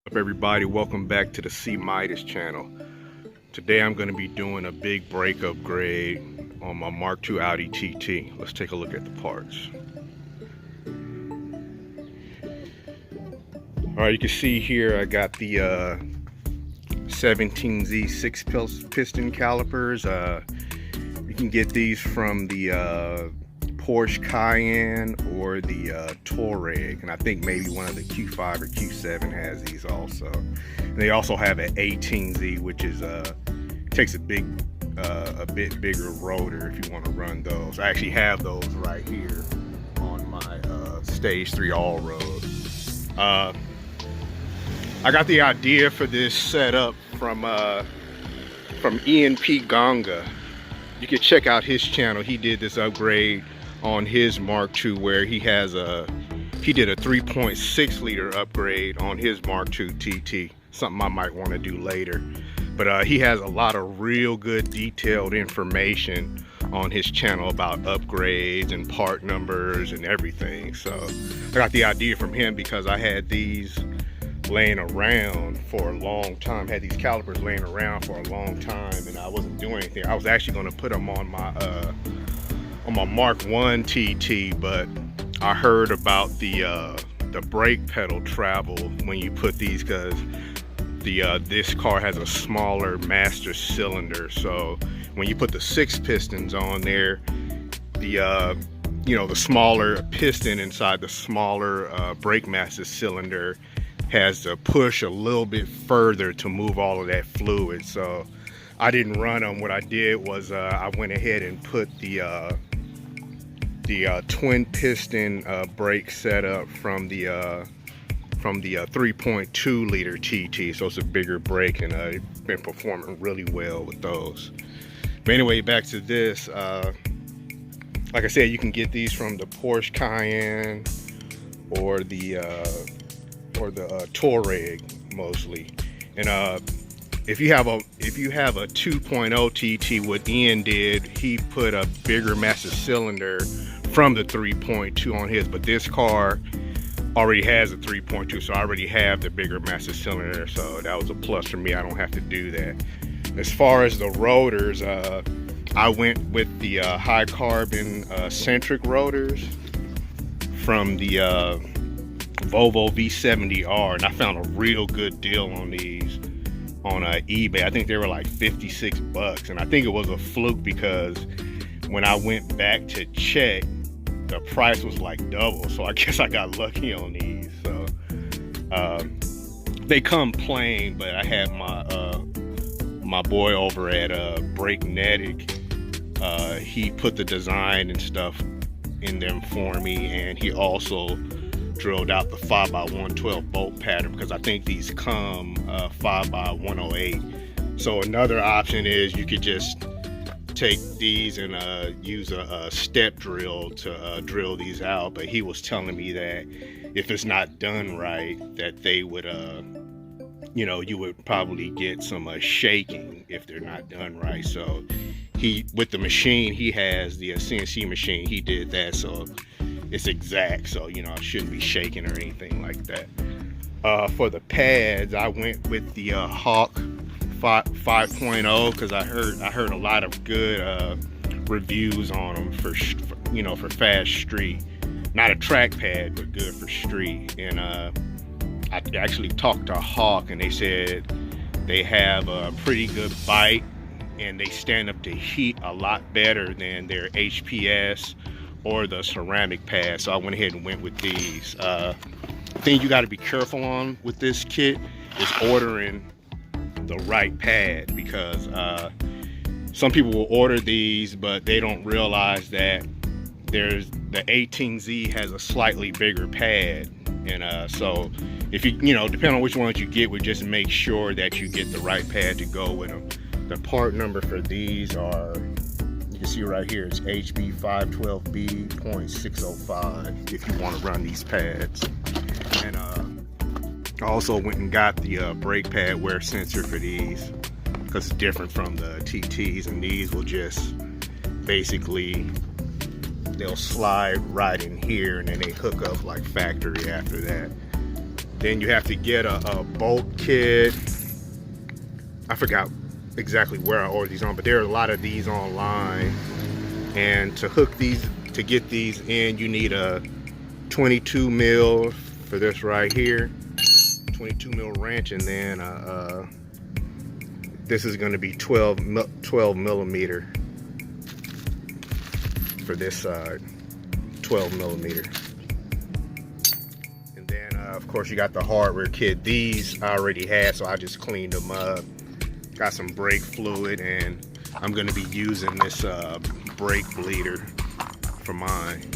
Up everybody, welcome back to the C Midas channel. Today I'm going to be doing a big brake upgrade on my MK2 Audi TT. Let's take a look at the parts. Alright, you can see here I got the 17Z 6-piston calipers. You can get these from the Porsche Cayenne or the Touareg, and I think maybe one of the Q5 or Q7 has these also. And they also have an 18Z, which is takes a bit bigger rotor if you want to run those. I actually have those right here on my Stage 3 all road. I got the idea for this setup from ENP Ganga. You can check out his channel. He did this upgrade on his MK2 where he did a 3.6 liter upgrade on his MK2 TT, something I might want to do later. But he has a lot of real good detailed information on his channel about upgrades and part numbers and everything. So I got the idea from him because I had these laying around for a long time, had these calipers laying around for a long time, and I wasn't doing anything. I was actually going to put them on my MK1 TT, but I heard about the brake pedal travel when you put these, because this car has a smaller master cylinder. So when you put the 6 pistons on there, the smaller piston inside the smaller brake master cylinder has to push a little bit further to move all of that fluid. So I didn't run them. What I did was I went ahead and put the twin piston brake setup from the 3.2 liter TT. So it's a bigger brake, and it's been performing really well with those. But anyway, back to this. Like I said, you can get these from the Porsche Cayenne or the Touareg mostly. And if you have a 2.0 TT, what Ian did, he put a bigger master cylinder from the 3.2 on his, but this car already has a 3.2, so I already have the bigger master cylinder, so that was a plus for me. I don't have to do that. As far as the rotors, I went with the high carbon centric rotors from the Volvo V70R, and I found a real good deal on these on eBay. I think they were like 56 bucks, and I think it was a fluke because when I went back to check, the price was like double, so I guess I got lucky on these. So they come plain, but I had my boy over at Breaknetic, he put the design and stuff in them for me, and he also drilled out the 5x112 bolt pattern, because I think these come 5x108. So another option is you could just take these and use a step drill to drill these out. But he was telling me that if it's not done right, that they would you would probably get some shaking if they're not done right. So with the machine, he has the CNC machine, he did that, so it's exact, so I shouldn't be shaking or anything like that. For the pads, I went with the Hawk 5.0 because I heard a lot of good reviews on them for fast street. Not a track pad, but good for street. And I actually talked to Hawk, and they said they have a pretty good bite, and they stand up to heat a lot better than their HPS or the ceramic pad. So I went ahead and went with these. The thing you got to be careful on with this kit is ordering the right pad, because some people will order these but they don't realize that the 18Z has a slightly bigger pad, and so if you depending on which ones you get, would just make sure that you get the right pad to go with them. The part number for these are, you can see right here, it's HB512B.605 if you want to run these pads. And I also went and got the brake pad wear sensor for these, because it's different from the TTs, and these will just basically, they'll slide right in here and then they hook up like factory after that. Then you have to get a bolt kit. I forgot exactly where I ordered these on, but there are a lot of these online. And to hook these, to get these in, you need a 22 mil for this right here, 22 mil wrench, and then this is going to be 12 millimeter for this side, 12 millimeter. And then of course you got the hardware kit. These I already had, so I just cleaned them up. Got some brake fluid, and I'm going to be using this brake bleeder for mine.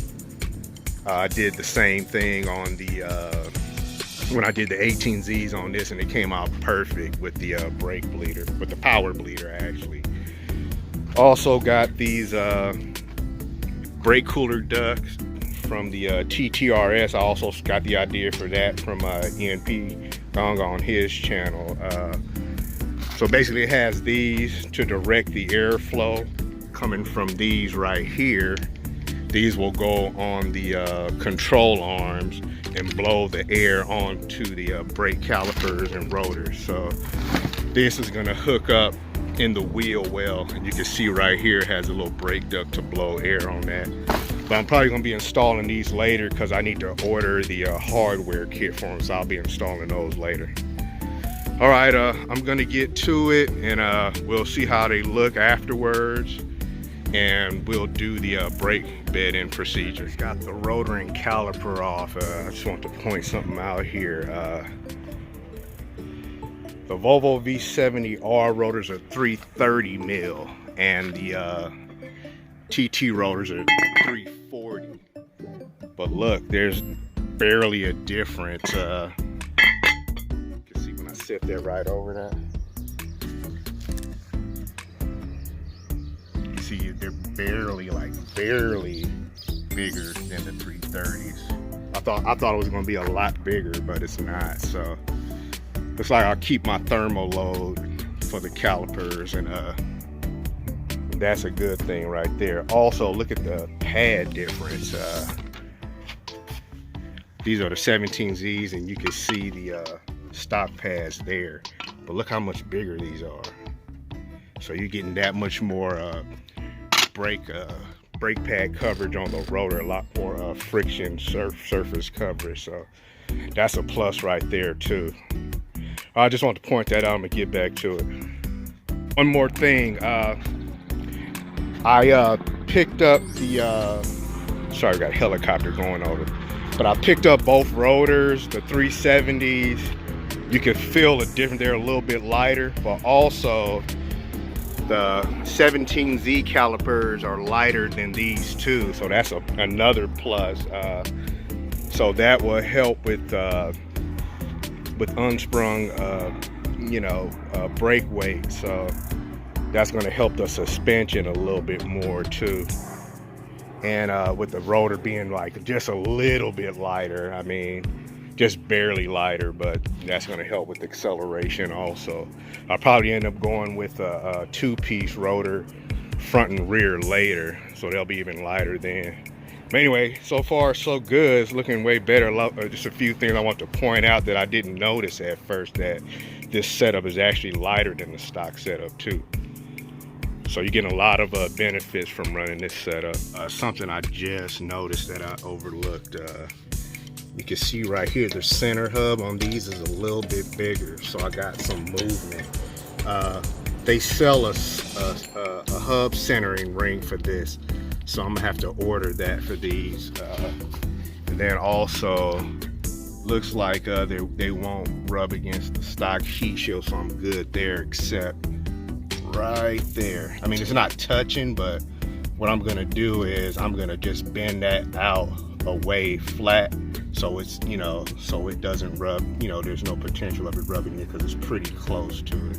I did the same thing on the when I did the 18Zs on this, and it came out perfect with the brake bleeder, with the power bleeder actually. Also got these brake cooler ducts from the TTRS. I also got the idea for that from ENP Gong on his channel. So basically it has these to direct the airflow coming from these right here. These will go on the control arms and blow the air onto the brake calipers and rotors. So this is gonna hook up in the wheel well, and you can see right here it has a little brake duct to blow air on that. But I'm probably gonna be installing these later because I need to order the hardware kit for them, so I'll be installing those later. All right, I'm gonna get to it, and we'll see how they look afterwards, and we'll do the brake bed-in procedure. Got the rotor and caliper off. I just want to point something out here. The Volvo V70R rotors are 330 mil, and the TT rotors are 340. But look, there's barely a difference. Sit there right over that. You see, they're barely bigger than the 330s. I thought it was going to be a lot bigger, but it's not. So looks like I'll keep my thermal load for the calipers, and that's a good thing right there. Also, look at the pad difference. These are the 17Zs, and you can see the stock pads there, but look how much bigger these are. So you're getting that much more brake pad coverage on the rotor, a lot more friction surface coverage. So that's a plus right there too. I just want to point that out. I'm gonna get back to it. One more thing, I picked up the sorry, we got a helicopter going over, but I picked up both rotors, the 370s. You can feel the difference. They're a little bit lighter, but also the 17Z calipers are lighter than these too, so that's another plus. So that will help with unsprung brake weight. So that's going to help the suspension a little bit more too. And with the rotor being like just a little bit lighter, I mean, just barely lighter, but that's going to help with acceleration also. I'll probably end up going with a two-piece rotor, front and rear later, so they'll be even lighter then. But anyway, so far so good. It's looking way better. Just a few things I want to point out that I didn't notice at first, that this setup is actually lighter than the stock setup too. So you're getting a lot of benefits from running this setup. Something I just noticed that I overlooked. You can see right here, the center hub on these is a little bit bigger, so I got some movement. They sell a hub centering ring for this, so I'm gonna have to order that for these. And then also, looks like they won't rub against the stock heat shield, so I'm good there, except right there. I mean, it's not touching, but what I'm gonna do is I'm gonna just bend that out away flat, so it's, so it doesn't rub, there's no potential of it rubbing it because it's pretty close to it.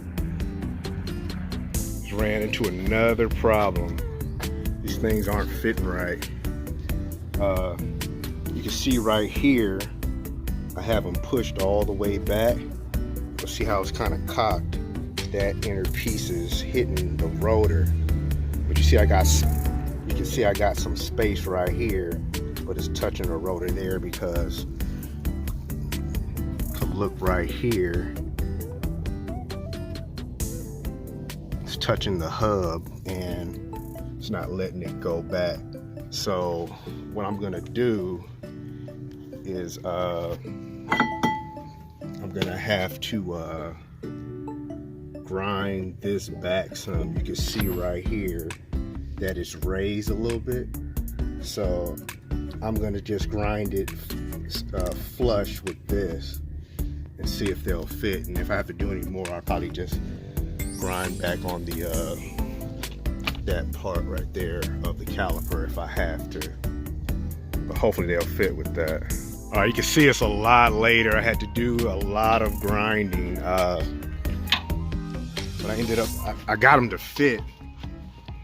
Just ran into another problem. These things aren't fitting right. You can see right here, I have them pushed all the way back. You'll see how it's kind of cocked. That inner piece is hitting the rotor, but you can see I got some space right here, but it's touching the rotor there because, come look right here, it's touching the hub and it's not letting it go back. So what I'm gonna do is I'm gonna have to grind this back some. You can see right here that it's raised a little bit. So I'm gonna just grind it flush with this and see if they'll fit. And if I have to do any more, I'll probably just grind back on the that part right there of the caliper if I have to. But hopefully they'll fit with that. All right, you can see it's a lot later. I had to do a lot of grinding. But I ended up, I got them to fit,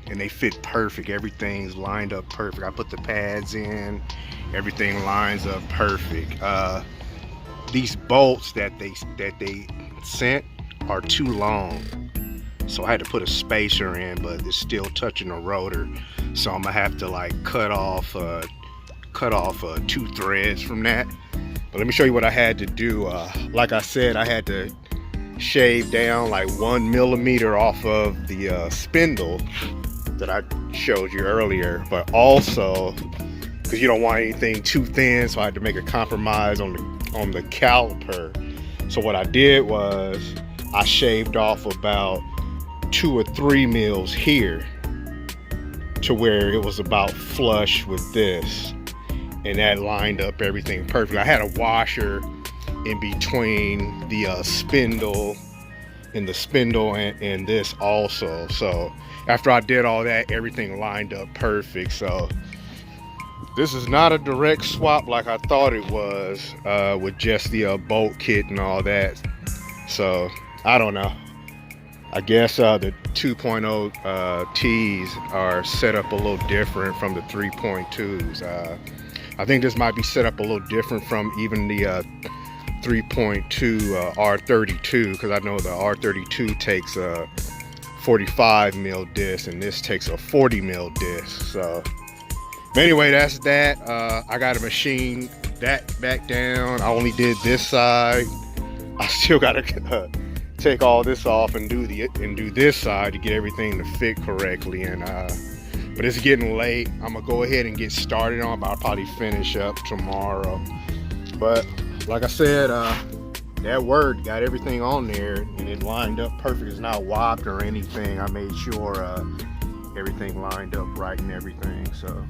and they fit perfect. Everything's lined up perfect. I put the pads in, everything lines up perfect. These bolts that they sent are too long, so I had to put a spacer in, but it's still touching the rotor. So I'm gonna have to like cut off 2 threads from that. But let me show you what I had to do. Like I said, I had to shave down like 1 millimeter off of the spindle that I showed you earlier, but also because you don't want anything too thin, so I had to make a compromise on the caliper. So what I did was I shaved off about 2 or 3 mils here to where it was about flush with this, and that lined up everything perfect. I had a washer in between the spindle and this also. So after I did all that, everything lined up perfect. So this is not a direct swap like I thought it was with just the bolt kit and all that. So I don't know. I guess the 2.0 T's are set up a little different from the 3.2s. I think this might be set up a little different from even the 3.2 R32, because I know the R32 takes a 45 mil disc and this takes a 40 mil disc. So anyway, that's that. I got to machine that back down. I only did this side. I still got to take all this off and do this side to get everything to fit correctly. And but it's getting late. I'm gonna go ahead and get started on it, but I'll probably finish up tomorrow. But like I said, that word got everything on there and it lined up perfect. It's not wobbed or anything. I made sure everything lined up right and everything. So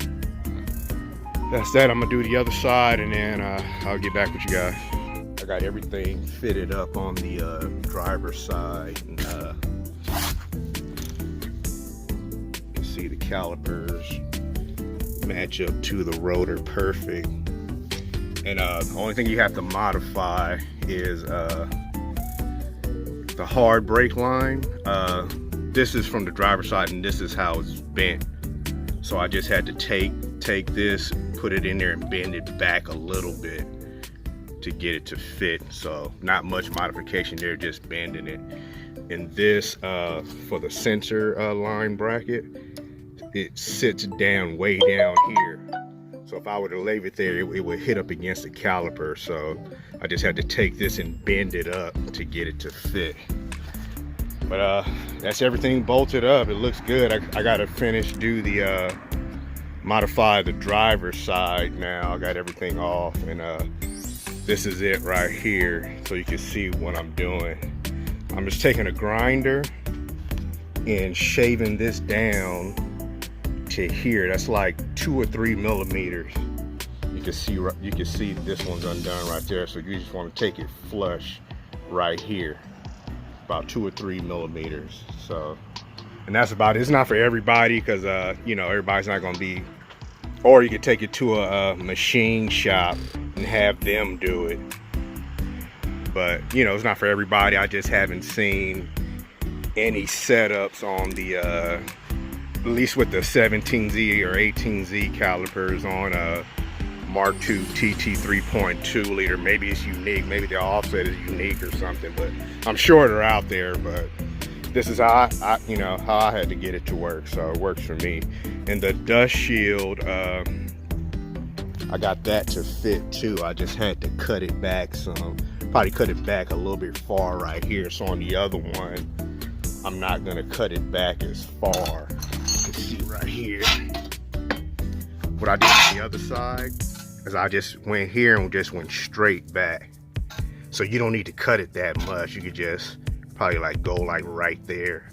that's that. I'm gonna do the other side and then I'll get back with you guys. I got everything fitted up on the driver's side. And, you can see the calipers match up to the rotor perfect. And the only thing you have to modify is the hard brake line. This is from the driver's side and this is how it's bent. So I just had to take this, put it in there and bend it back a little bit to get it to fit. So not much modification there, just bending it. And this for the sensor line bracket, it sits down way down here. So if I were to leave it there, it would hit up against the caliper. So I just had to take this and bend it up to get it to fit. But that's everything bolted up. It looks good. I gotta do the modify the driver's side now. I got everything off, and this is it right here. So you can see what I'm doing. I'm just taking a grinder and shaving this down to here. That's like 2 or 3 millimeters. You can see this one's undone right there. So you just want to take it flush right here, about 2 or 3 millimeters. So, and that's about it. It's not for everybody because you know, everybody's not going to be, or you could take it to a machine shop and have them do it. But you know, it's not for everybody. I just haven't seen any setups on the at least with the 17Z or 18Z calipers on a Mark II TT 3.2 liter. Maybe it's unique, maybe the offset is unique or something, but I'm sure they're out there. But this is how I had to get it to work, so it works for me. And the dust shield, I got that to fit too. I just had to cut it back some. probably cut it back a little bit far right here. So on the other one, I'm not gonna cut it back as far. You can see right here. What I did on the other side is I just went here and just went straight back. So you don't need to cut it that much. You could just probably like go like right there.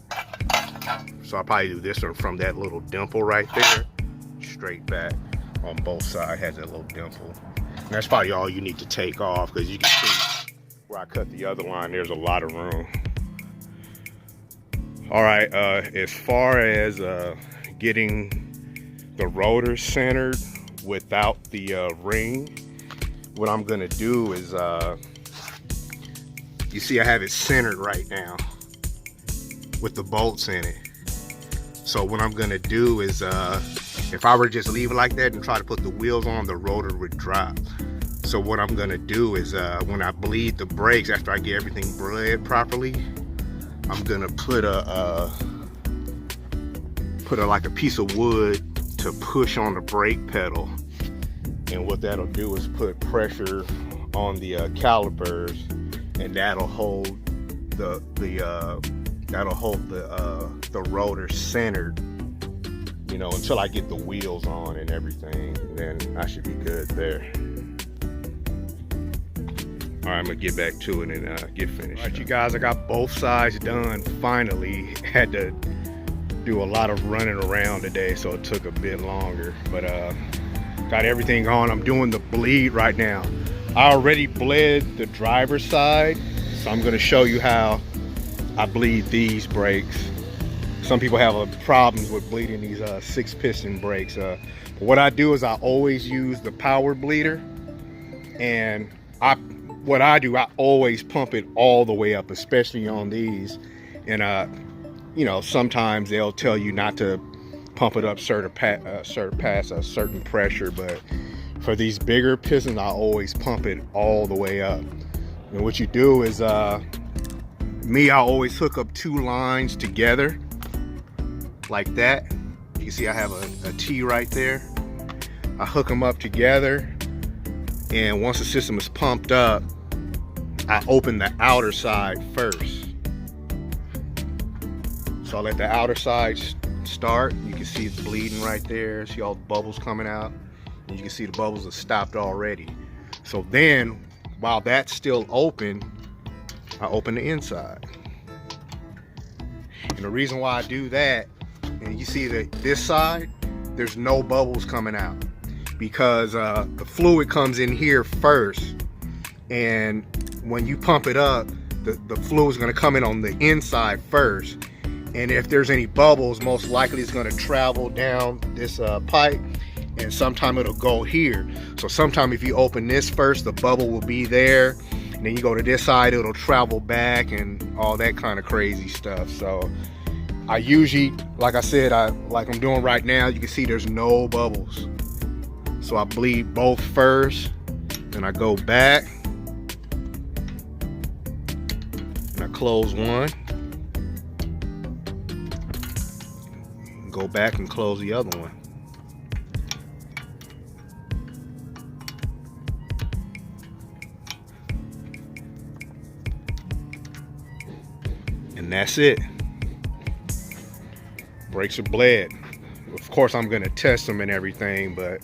So I'll probably do this one from that little dimple right there, straight back on both sides. Has that little dimple. And that's probably all you need to take off, because you can see where I cut the other line, there's a lot of room. All right, as far as getting the rotor centered without the ring, what I'm gonna do is, you see I have it centered right now with the bolts in it. So what I'm gonna do is, if I were to just leave it like that and try to put the wheels on, the rotor would drop. So what I'm gonna do is, when I bleed the brakes, after I get everything bled properly, I'm gonna put like a piece of wood to push on the brake pedal. And what that'll do is put pressure on the calipers, and that'll hold the rotor centered, you know, until I get the wheels on and everything. Then I should be good there. All right, I'm gonna get back to it and get finished. All right, you guys, I got both sides done finally. Had to do a lot of running around today, so it took a bit longer, but got everything on. I'm doing the bleed right now. I already bled the driver's side, so I'm gonna show you how I bleed these brakes. Some people have problems with bleeding these 6-piston brakes. But what I do is I always use the power bleeder, and what I do, I always pump it all the way up, especially on these. And you know, sometimes they'll tell you not to pump it up past a certain pressure, but for these bigger pistons, I always pump it all the way up. And what you do is, I always hook up 2 lines together like that. You can see I have a T right there. I hook them up together, and once the system is pumped up, I open the outer side first. So I let the outer side start. You can see it's bleeding right there. See all the bubbles coming out, and you can see the bubbles have stopped already. So then, while that's still open, I open the inside. And the reason why I do that, and you see that this side, there's no bubbles coming out, because the fluid comes in here first, and when you pump it up, the fluid is going to come in on the inside first, and if there's any bubbles, most likely it's going to travel down this pipe, and sometime it'll go here. So sometime if you open this first, the bubble will be there, and then you go to this side, it'll travel back and all that kind of crazy stuff. So I usually, like I said, like I'm doing right now, you can see there's no bubbles. So I bleed both first, then I go back, and I close one, go back and close the other one. And that's it. Brakes are bled. Of course, I'm gonna test them and everything, but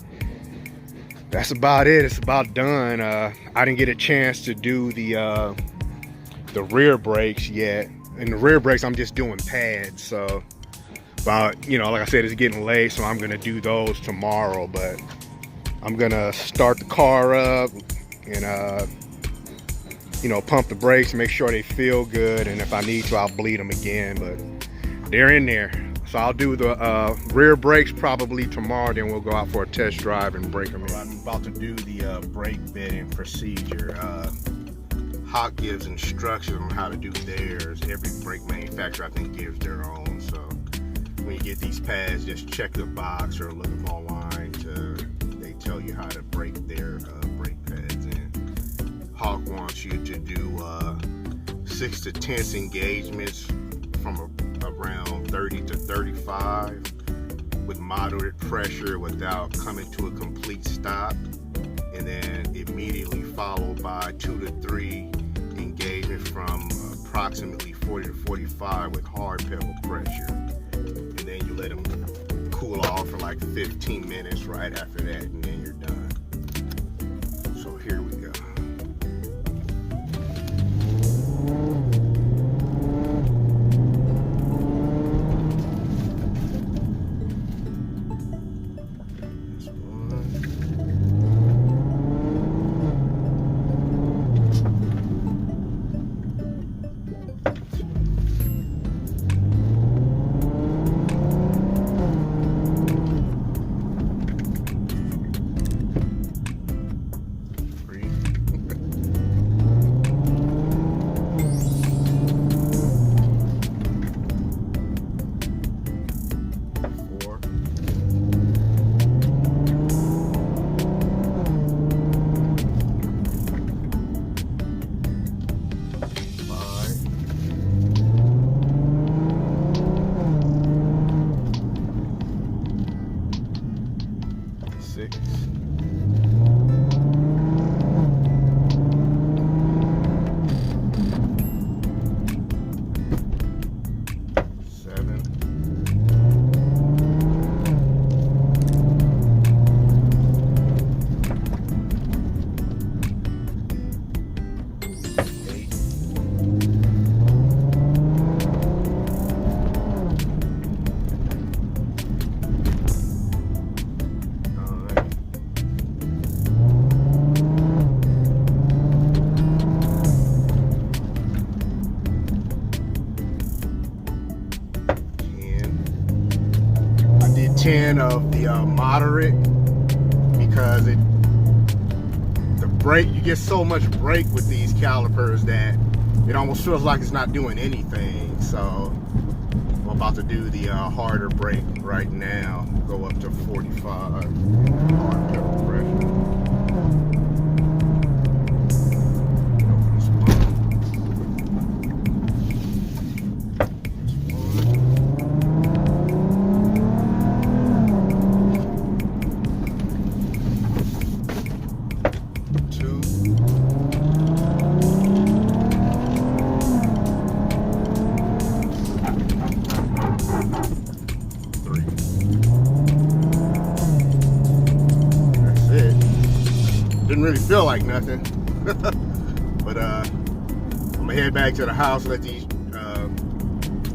that's about it. It's about done. I didn't get a chance to do the rear brakes yet. And the rear brakes, I'm just doing pads. So, but you know, like I said, it's getting late, so I'm gonna do those tomorrow. But I'm gonna start the car up and you know, pump the brakes, make sure they feel good, and if I need to, I'll bleed them again. But they're in there. So I'll do the rear brakes probably tomorrow, then we'll go out for a test drive and brake them in. I'm about to do the brake bedding procedure. Hawk gives instructions on how to do theirs. Every brake manufacturer, I think, gives their own. So when you get these pads, just check the box or look them online. They tell you how to break their brake pads in. Hawk wants you to do 6 to 10 engagements from around 30 to 35 with moderate pressure without coming to a complete stop, and and then immediately followed by 2 to 3 engagements from approximately 40 to 45 with hard pedal pressure. And then you let them cool off for like 15 minutes right after that, and then you're done. So here we go. I did 10 of the moderate because the brake, you get so much brake with these calipers that it almost feels like it's not doing anything. So I'm about to do the harder brake right now, go up to 45 hard pedal pressure. Didn't really feel like nothing. But I'm gonna head back to the house, let these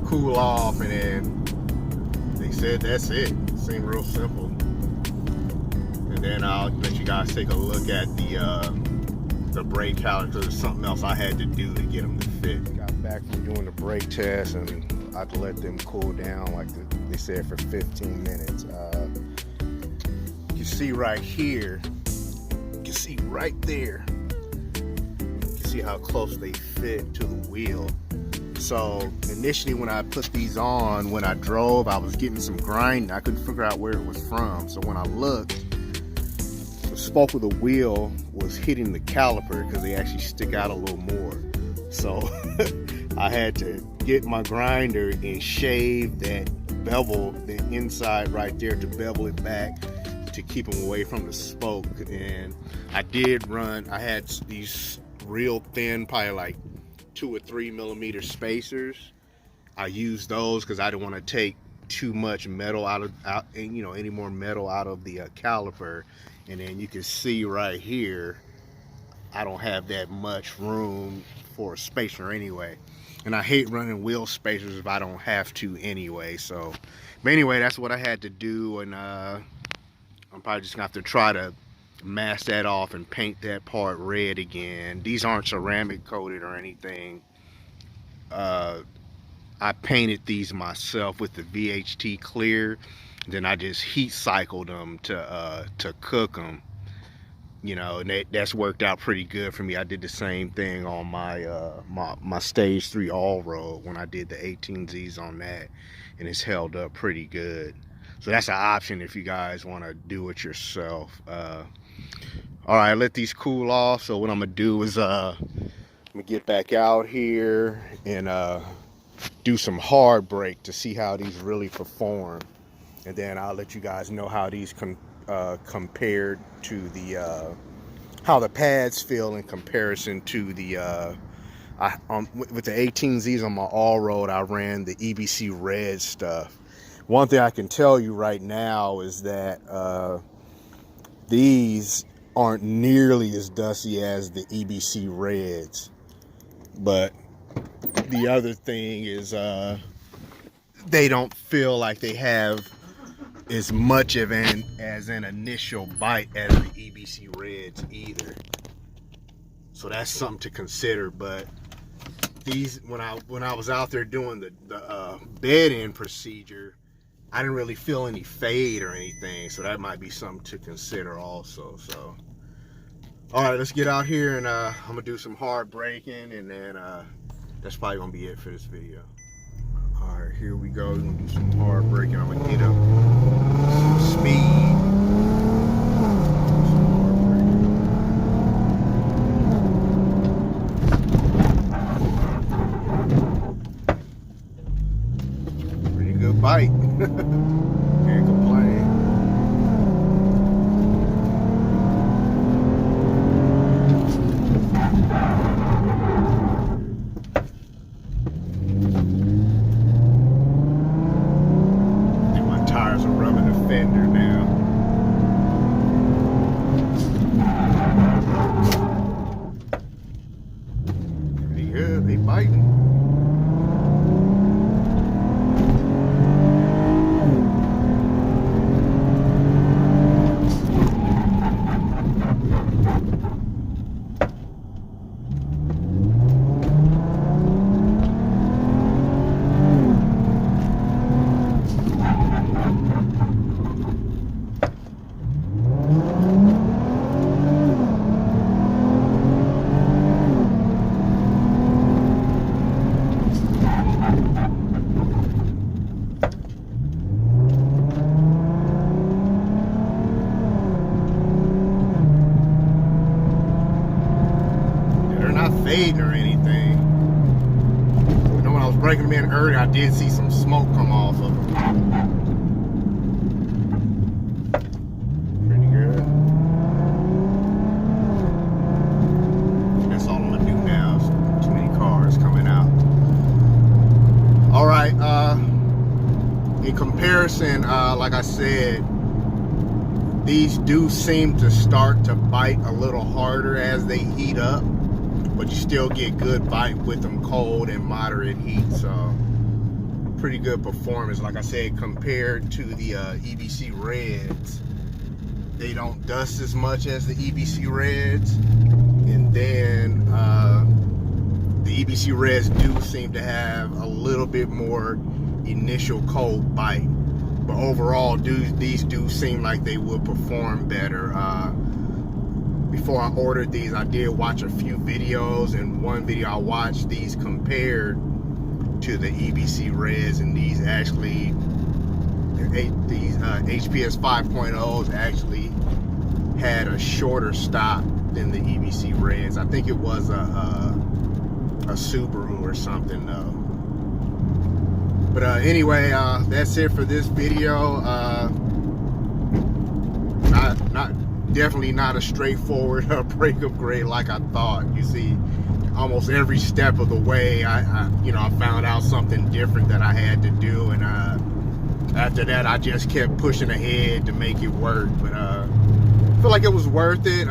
cool off, and then they said that's it. It seemed real simple. And then I'll let you guys take a look at the brake caliper, because there's something else I had to do to get them to fit. Got back from doing the brake test, and I had to let them cool down, like they said, for 15 minutes. You see right here, see right there, you can see how close they fit to the wheel. So initially when I put these on, when I drove, I was getting some grinding. I couldn't figure out where it was from. So when I looked, the spoke of the wheel was hitting the caliper because they actually stick out a little more. So I had to get my grinder and shave that bevel, the inside right there, to bevel it back to keep them away from the spoke. And I did run, I had these real thin, probably like 2 or 3 millimeter spacers. I used those because I didn't want to take too much metal out, any more metal out of the caliper. And then you can see right here, I don't have that much room for a spacer anyway. And I hate running wheel spacers if I don't have to anyway. So, but anyway, that's what I had to do. And I'm probably just gonna have to try to mask that off and paint that part red again. These aren't ceramic coated or anything. I painted these myself with the VHT clear. Then I just heat cycled them to cook them. You know, and that's worked out pretty good for me. I did the same thing on my my stage 3 all-road when I did the 18Zs on that, and it's held up pretty good. So that's an option if you guys want to do it yourself. All right, let these cool off. So what I'm gonna do is I'm gonna get back out here and do some hard brake to see how these really perform, and then I'll let you guys know how these compared to the how the pads feel in comparison to the with the 18Zs on my all-road. I ran the EBC red stuff. One thing I can tell you right now is that these aren't nearly as dusty as the EBC reds. But the other thing is they don't feel like they have as much of an initial bite as the EBC reds either. So that's something to consider. But these, when I was out there doing the bed-in procedure, I didn't really feel any fade or anything, so that might be something to consider also. So all right, let's get out here, and I'm gonna do some hard braking, and then that's probably gonna be it for this video. All right, here we go. We're gonna do some hard braking. I'm gonna get up some speed. Bite. Can't complain. I think my tires are rubbing the fender now. Pretty good, they biting. Fading or anything. You know, when I was breaking them in earlier, I did see some smoke come off of them. Pretty good. That's all I'm gonna do now. Too many cars coming out. All right. In comparison, like I said, these do seem to start to bite a little harder as they heat up. But you still get good bite with them cold and moderate heat, so pretty good performance. Like I said, compared to the EBC reds, they don't dust as much as the EBC reds, and then the EBC reds do seem to have a little bit more initial cold bite, but overall these do seem like they will perform better. Before I ordered these, I did watch a few videos, and one video I watched, these compared to the EBC Reds, and these actually, these HPS 5.0s actually had a shorter stop than the EBC Reds. I think it was a Subaru or something though. But anyway, that's it for this video. Definitely not a straightforward brake upgrade like I thought. You see, almost every step of the way, I found out something different that I had to do, and after that, I just kept pushing ahead to make it work. But I feel like it was worth it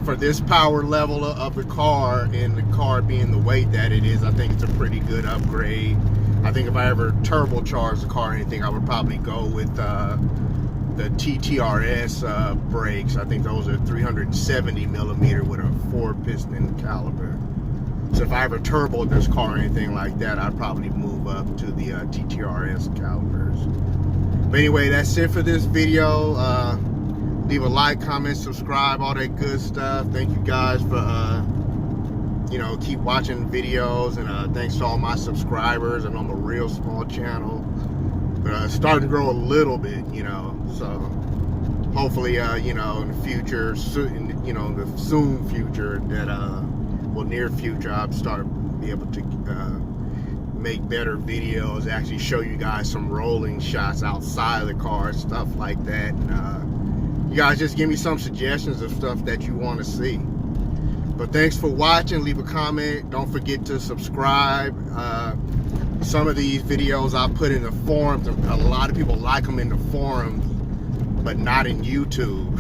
for this power level of the car, and the car being the weight that it is. I think it's a pretty good upgrade. I think if I ever turbocharge the car or anything, I would probably go with the TTRS brakes. I think those are 370 millimeter with a 4-piston caliper. So if I ever turboed this car or anything like that, I'd probably move up to the TTRS calipers. But anyway, that's it for this video. Leave a like, comment, subscribe, all that good stuff. Thank you guys for keep watching videos, and thanks to all my subscribers. And I'm a real small channel, but it's starting to grow a little bit, so hopefully in the future, the soon future, that near future, I'll start be able to make better videos, actually show you guys some rolling shots outside of the car, stuff like that, and You guys just give me some suggestions of stuff that you want to see. But thanks for watching. Leave a comment. Don't forget to subscribe. Some of these videos I put in the forums, a lot of people like them in the forums, but not in YouTube.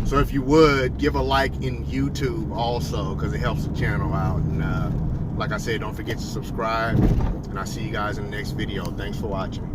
So if you would, give a like in YouTube also, because it helps the channel out. And like I said, don't forget to subscribe. And I'll see you guys in the next video. Thanks for watching.